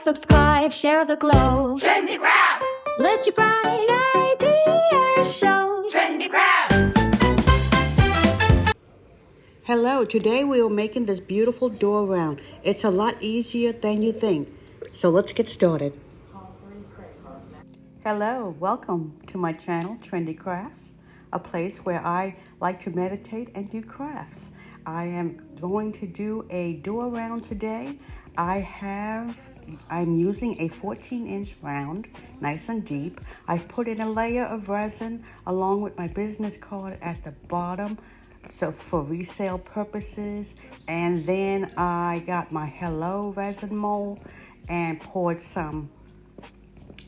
subscribe, share the glow. Trendy crafts! Let your bright ideas show. Trendy crafts! Hello, today we are making this beautiful door round. It's a lot easier than you think. So let's get started. Hello, welcome to my channel, Trendy Crafts, a place where I like to meditate and do crafts. I am going to do a door round today. I'm using a 14-inch round, nice and deep. I've put in a layer of resin along with my business card at the bottom, so for resale purposes. And then I got my Hello resin mold and poured some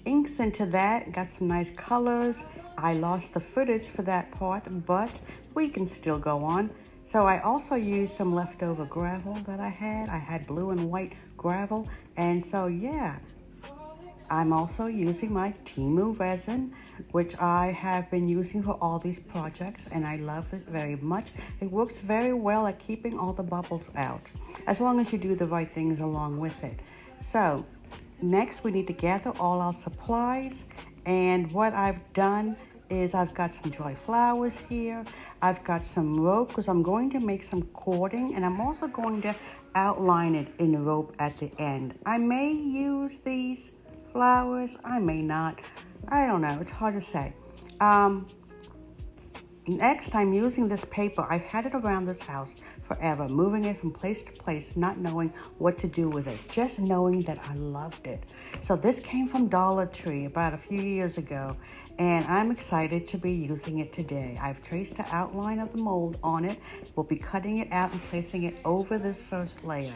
inks into that, got some nice colors. I lost the footage for that part, but we can still go on. So I also used some leftover gravel that I had. I had blue and white gravel, and so yeah, I'm also using my Timu resin, which I have been using for all these projects, and I love it very much. It works very well at keeping all the bubbles out, as long as you do the right things along with it. So next we need to gather all our supplies, and what I've done is I've got some dry flowers here. I've got some rope because I'm going to make some cording, and I'm also going to outline it in rope at the end. I may use these flowers, I may not. I don't know, it's hard to say. Next, I'm using this paper. I've had it around this house forever, moving it from place to place, not knowing what to do with it, just knowing that I loved it. So this came from Dollar Tree about a few years ago, and I'm excited to be using it today. I've traced the outline of the mold on it. We'll be cutting it out and placing it over this first layer.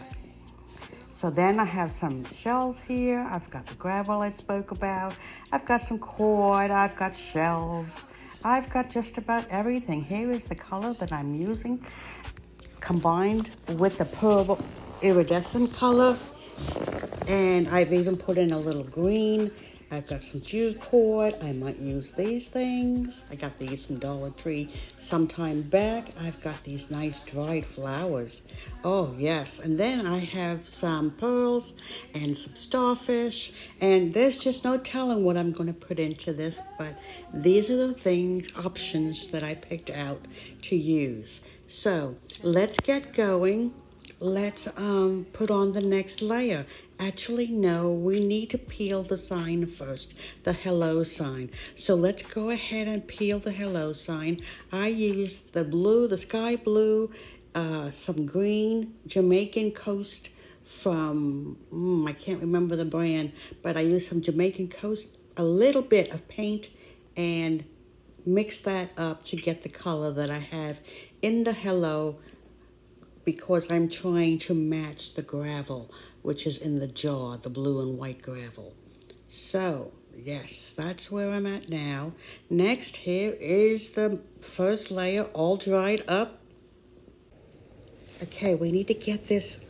So then I have some shells here. I've got the gravel I spoke about. I've got some cord. I've got shells. I've got just about everything. Here is the color that I'm using, combined with the purple iridescent color. And I've even put in a little green. I've got some jute cord. I might use these things. I got these from Dollar Tree some time back. I've got these nice dried flowers. Oh yes, and then I have some pearls and some starfish, and there's just no telling what I'm going to put into this, but these are the options that I picked out to use. So let's get going. Let's put on the next layer. Actually, no, we need to peel the sign first, the hello sign. So let's go ahead and peel the hello sign. I used the blue, the sky blue, some green, Jamaican Coast from, I can't remember the brand, but I used some Jamaican Coast, a little bit of paint, and mix that up to get the color that I have in the hello, because I'm trying to match the gravel, which is in the jar, the blue and white gravel. So, yes, that's where I'm at now. Next, here is the first layer all dried up. Okay, we need to get this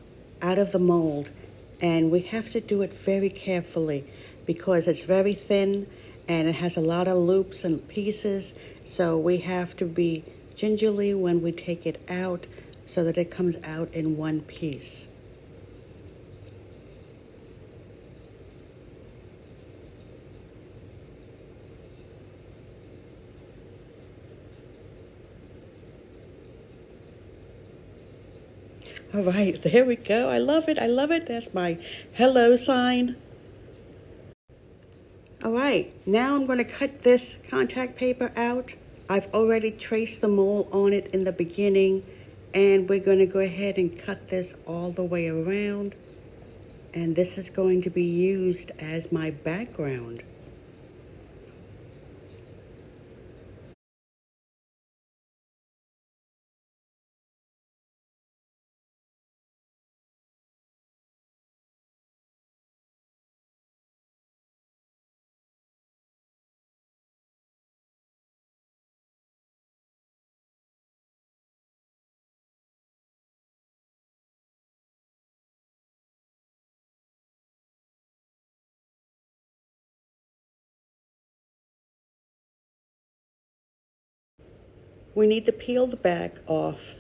out of the mold, and we have to do it very carefully because it's very thin and it has a lot of loops and pieces, so we have to be gingerly when we take it out so that it comes out in one piece. All right, there we go. I love it. I love it. That's my hello sign. All right, now I'm going to cut this contact paper out. I've already traced the mold on it in the beginning, and we're going to go ahead and cut this all the way around. And this is going to be used as my background. We need to peel the back off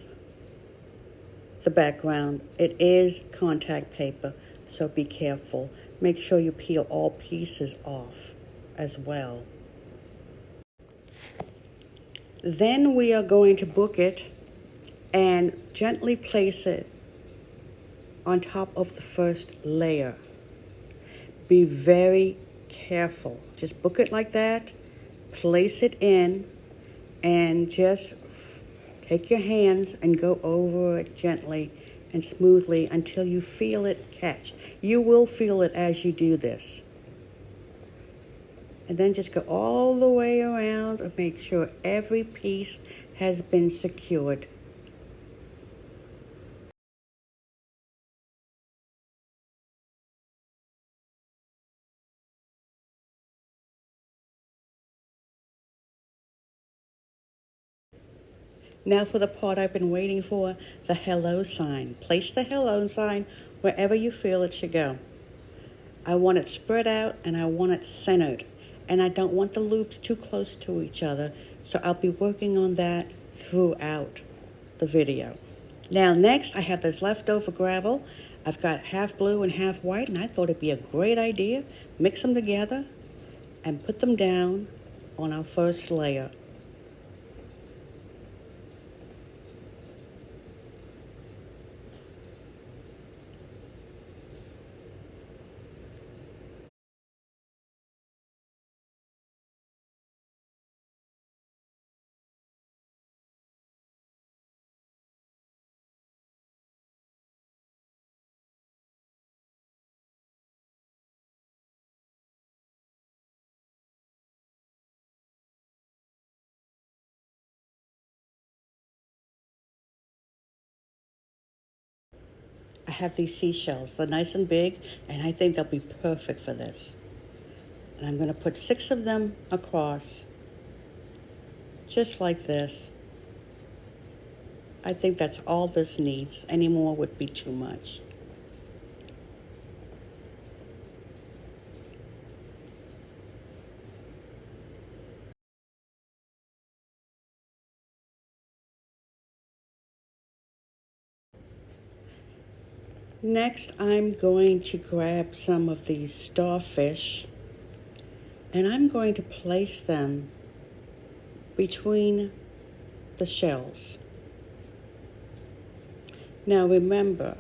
the background. It is contact paper, so be careful. Make sure you peel all pieces off as well. Then we are going to book it and gently place it on top of the first layer. Be very careful. Just book it like that, place it in, and just take your hands and go over it gently and smoothly until you feel it catch. You will feel it as you do this. And then just go all the way around and make sure every piece has been secured. Now for the part I've been waiting for, the hello sign. Place the hello sign wherever you feel it should go. I want it spread out and I want it centered. And I don't want the loops too close to each other, so I'll be working on that throughout the video. Now next I have this leftover gravel. I've got half blue and half white, and I thought it'd be a great idea. Mix them together and put them down on our first layer. I have these seashells. They're nice and big, and I think they'll be perfect for this. And I'm going to put 6 of them across, just like this. I think that's all this needs. Any more would be too much. Next, I'm going to grab some of these starfish, and I'm going to place them between the shells. Now remember,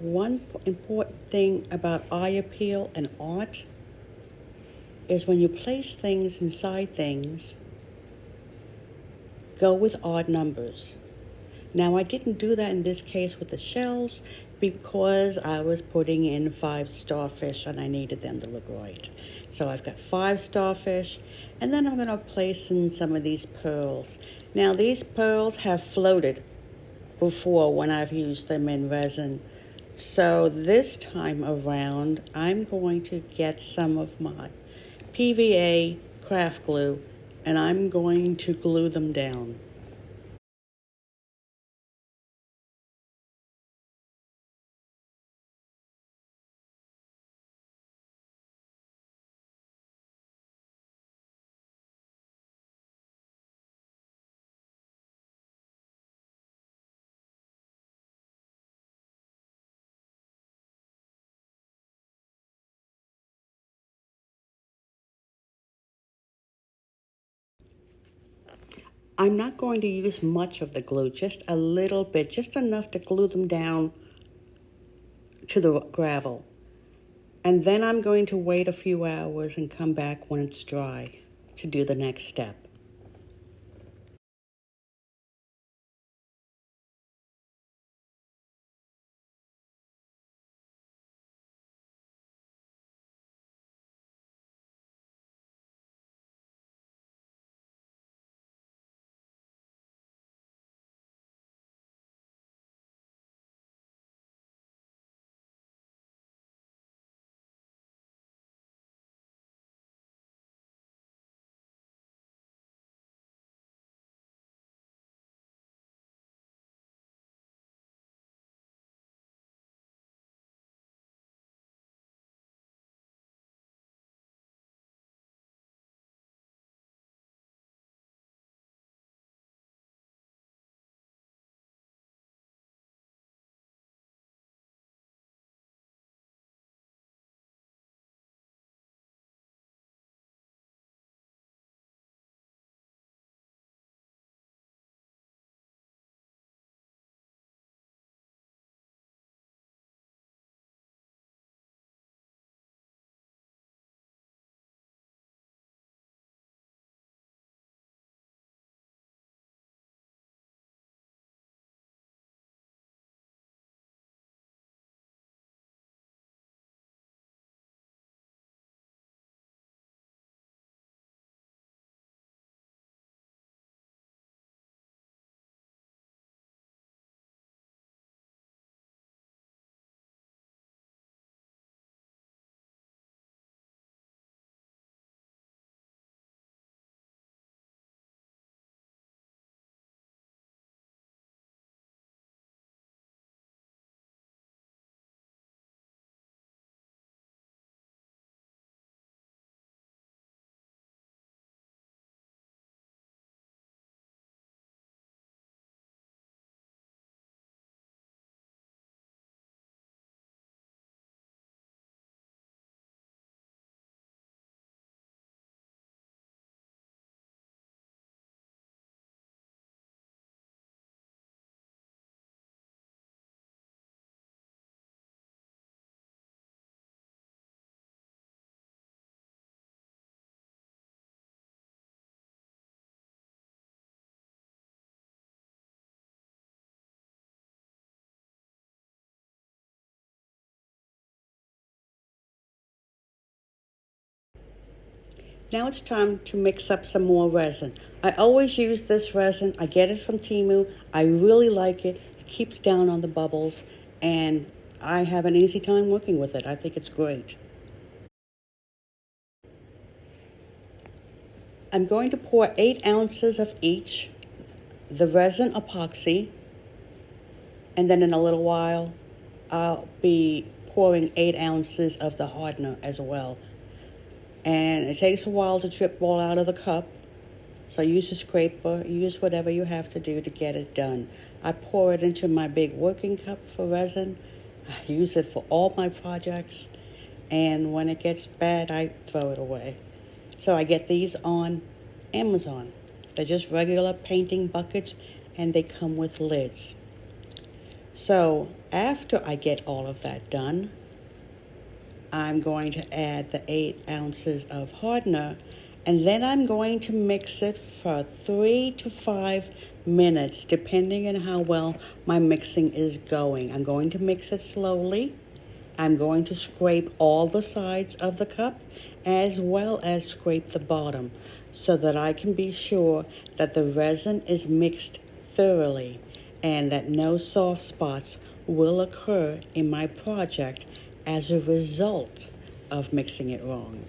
one important thing about eye appeal and art is when you place things inside things, go with odd numbers. Now I didn't do that in this case with the shells because I was putting in 5 starfish and I needed them to look right. So I've got 5 starfish, and then I'm going to place in some of these pearls. Now these pearls have floated before when I've used them in resin. So this time around, I'm going to get some of my PVA craft glue and I'm going to glue them down. I'm not going to use much of the glue, just a little bit, just enough to glue them down to the gravel. And then I'm going to wait a few hours and come back when it's dry to do the next step. Now it's time to mix up some more resin. I always use this resin. I get it from Temu. I really like it. It keeps down on the bubbles, and I have an easy time working with it. I think it's great. I'm going to pour 8 ounces of each, the resin epoxy, and then in a little while, I'll be pouring 8 ounces of the hardener as well. And it takes a while to drip all out of the cup. So use a scraper, use whatever you have to do to get it done. I pour it into my big working cup for resin. I use it for all my projects. And when it gets bad, I throw it away. So I get these on Amazon. They're just regular painting buckets, and they come with lids. So after I get all of that done, I'm going to add the 8 ounces of hardener, and then I'm going to mix it for 3 to 5 minutes, depending on how well my mixing is going. I'm going to mix it slowly. I'm going to scrape all the sides of the cup as well as scrape the bottom so that I can be sure that the resin is mixed thoroughly and that no soft spots will occur in my project as a result of mixing it wrong.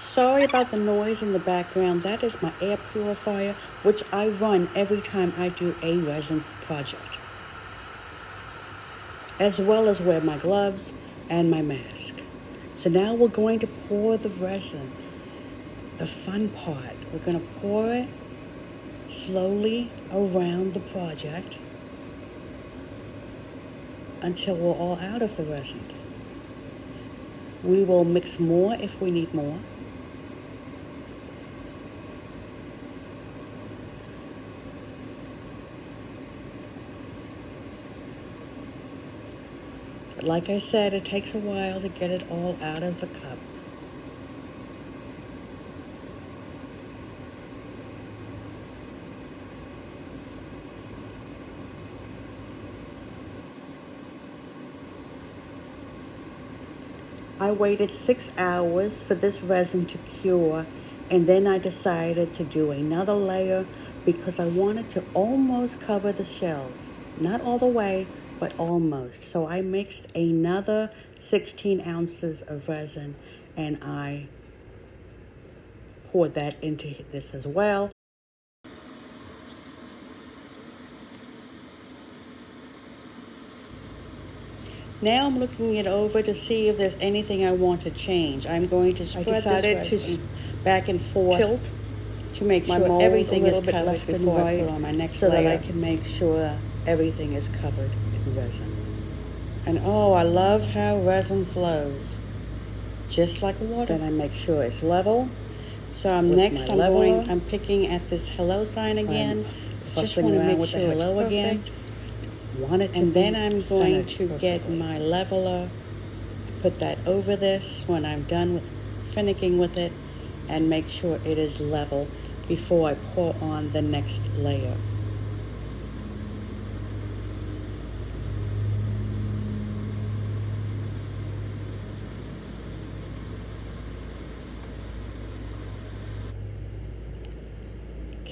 Sorry about the noise in the background. That is my air purifier, which I run every time I do a resin project, as well as wear my gloves and my mask. So now we're going to pour the resin. The fun part, we're going to pour it slowly around the project until we're all out of the resin. We will mix more if we need more. But like I said, it takes a while to get it all out of the cup. I waited 6 hours for this resin to cure, and then I decided to do another layer because I wanted to almost cover the shells. Not all the way, but almost. So I mixed another 16 ounces of resin, and I poured that into this as well. Now I'm looking it over to see if there's anything I want to change. I'm going to spread this resin back and forth, tilt to make sure everything is covered before I put on my next layer, so that I can make sure everything is covered in resin. And oh, I love how resin flows, just like water. Then I make sure it's level. So I'm picking at this hello sign again. Just want to make sure it's hello again. And then I'm going to get my leveler, put that over this when I'm done with finicking with it, and make sure it is level before I pour on the next layer.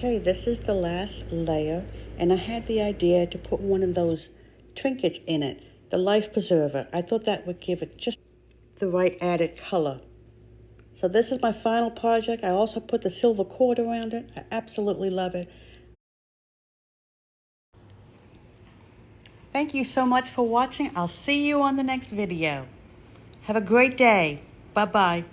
Okay, this is the last layer, and I had the idea to put one of those trinkets in it, the life preserver. I thought that would give it just the right added color. So this is my final project. I also put the silver cord around it. I absolutely love it. Thank you so much for watching. I'll see you on the next video. Have a great day. Bye-bye.